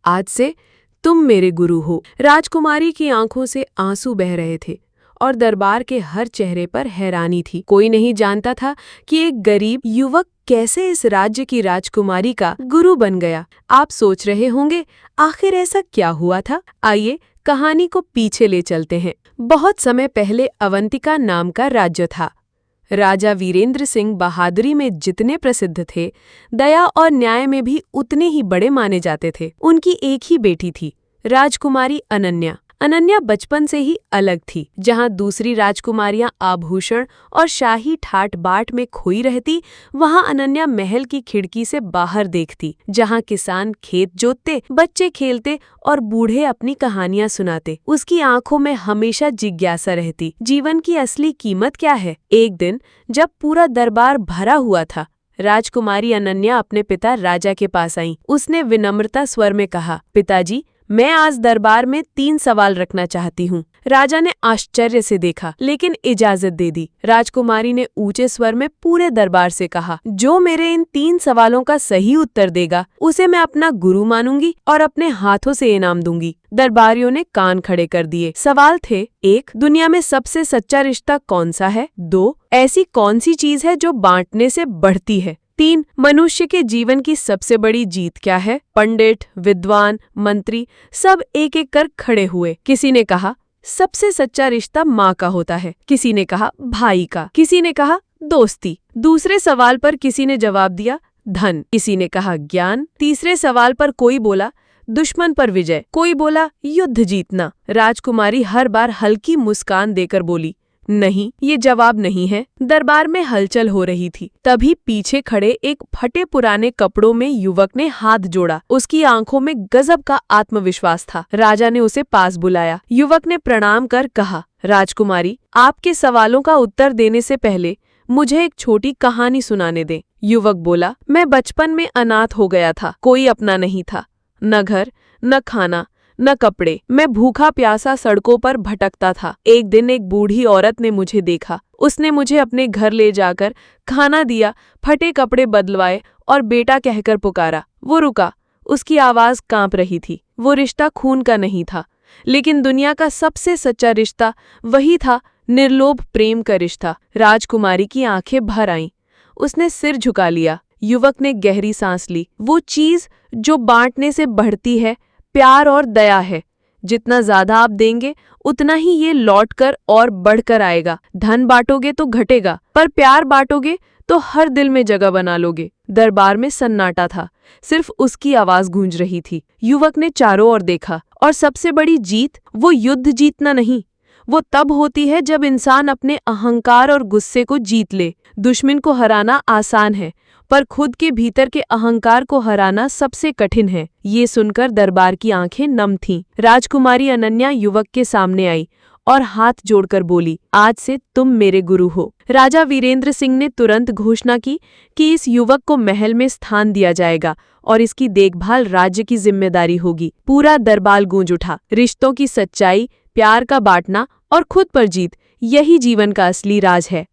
आज से तुम मेरे गुरु हो। राजकुमारी की आंखों से आंसू बह रहे थे और दरबार के हर चेहरे पर हैरानी थी। कोई नहीं जानता था कि एक गरीब युवक कैसे इस राज्य की राजकुमारी का गुरु बन गया। आप सोच रहे होंगे, आखिर ऐसा क्या हुआ था? आइए कहानी को पीछे ले चलते हैं। बहुत समय पहले अवंतिका नाम का राज्य था। राजा वीरेंद्र सिंह बहादुरी में जितने प्रसिद्ध थे, दया और न्याय में भी उतने ही बड़े माने जाते थे। उनकी एक ही बेटी थी, राजकुमारी अनन्या। अनन्या बचपन से ही अलग थी। जहां दूसरी राजकुमारियां आभूषण और शाही ठाट बाट में खोई रहती, वहां अनन्या महल की खिड़की से बाहर देखती, जहां किसान खेत जोतते, बच्चे खेलते और बूढ़े अपनी कहानियां सुनाते। उसकी आंखों में हमेशा जिज्ञासा रहती, जीवन की असली कीमत क्या है। एक दिन जब पूरा दरबार भरा हुआ था, राजकुमारी अनन्या अपने पिता राजा के पास आई। उसने विनम्रता स्वर में कहा, पिताजी, मैं आज दरबार में 3 सवाल रखना चाहती हूँ। राजा ने आश्चर्य से देखा, लेकिन इजाजत दे दी। राजकुमारी ने ऊंचे स्वर में पूरे दरबार से कहा, जो मेरे इन 3 सवालों का सही उत्तर देगा, उसे मैं अपना गुरु मानूंगी और अपने हाथों से इनाम दूंगी। दरबारियों ने कान खड़े कर दिए। सवाल थे, 1. दुनिया में सबसे सच्चा रिश्ता कौन सा है? 2. ऐसी कौन सी चीज है जो बांटने से बढ़ती है? 3. मनुष्य के जीवन की सबसे बड़ी जीत क्या है? पंडित, विद्वान, मंत्री सब एक एक कर खड़े हुए। किसी ने कहा, सबसे सच्चा रिश्ता माँ का होता है। किसी ने कहा, भाई का। किसी ने कहा, दोस्ती। दूसरे सवाल पर किसी ने जवाब दिया, धन। किसी ने कहा, ज्ञान। तीसरे सवाल पर कोई बोला, दुश्मन पर विजय। कोई बोला, युद्ध जीतना। राजकुमारी हर बार हल्की मुस्कान देकर बोली, नहीं, ये जवाब नहीं है। दरबार में हलचल हो रही थी। तभी पीछे खड़े एक फटे पुराने कपड़ों में युवक ने हाथ जोड़ा। उसकी आंखों में गजब का आत्मविश्वास था। राजा ने उसे पास बुलाया। युवक ने प्रणाम कर कहा, राजकुमारी, आपके सवालों का उत्तर देने से पहले मुझे एक छोटी कहानी सुनाने दें। युवक बोला, मैं बचपन में अनाथ हो गया था। कोई अपना नहीं था, न घर, न खाना, न कपड़े। मैं भूखा प्यासा सड़कों पर भटकता था। एक दिन एक बूढ़ी औरत ने मुझे देखा। उसने मुझे अपने घर ले जाकर खाना दिया, फटे कपड़े बदलवाए और बेटा कहकर पुकारा। वो रुका, उसकी आवाज कांप रही थी। वो रिश्ता खून का नहीं था, लेकिन दुनिया का सबसे सच्चा रिश्ता वही था, निर्लोभ प्रेम का रिश्ता। राजकुमारी की आंखें भर आईं। उसने सिर झुका लिया। युवक ने गहरी सांस ली। वो चीज जो बांटने से बढ़ती है, प्यार और दया है। जितना ज्यादा आप देंगे, उतना ही ये लौटकर और बढ़कर आएगा। धन बांटोगे तो घटेगा, पर प्यार बांटोगे तो हर दिल में जगह बना लोगे। दरबार में सन्नाटा था, सिर्फ उसकी आवाज गूंज रही थी। युवक ने चारों ओर देखा, और सबसे बड़ी जीत, वो युद्ध जीतना नहीं, वो तब होती है जब इंसान अपने अहंकार और गुस्से को जीत ले। दुश्मन को हराना आसान है, पर खुद के भीतर के अहंकार को हराना सबसे कठिन है। ये सुनकर दरबार की आंखें नम थीं। राजकुमारी अनन्या युवक के सामने आई और हाथ जोड़कर बोली, आज से तुम मेरे गुरु हो। राजा वीरेंद्र सिंह ने तुरंत घोषणा की कि इस युवक को महल में स्थान दिया जाएगा और इसकी देखभाल राज्य की जिम्मेदारी होगी। पूरा दरबार गूंज उठा। रिश्तों की सच्चाई, प्यार का बांटना और खुद पर जीत, यही जीवन का असली राज है।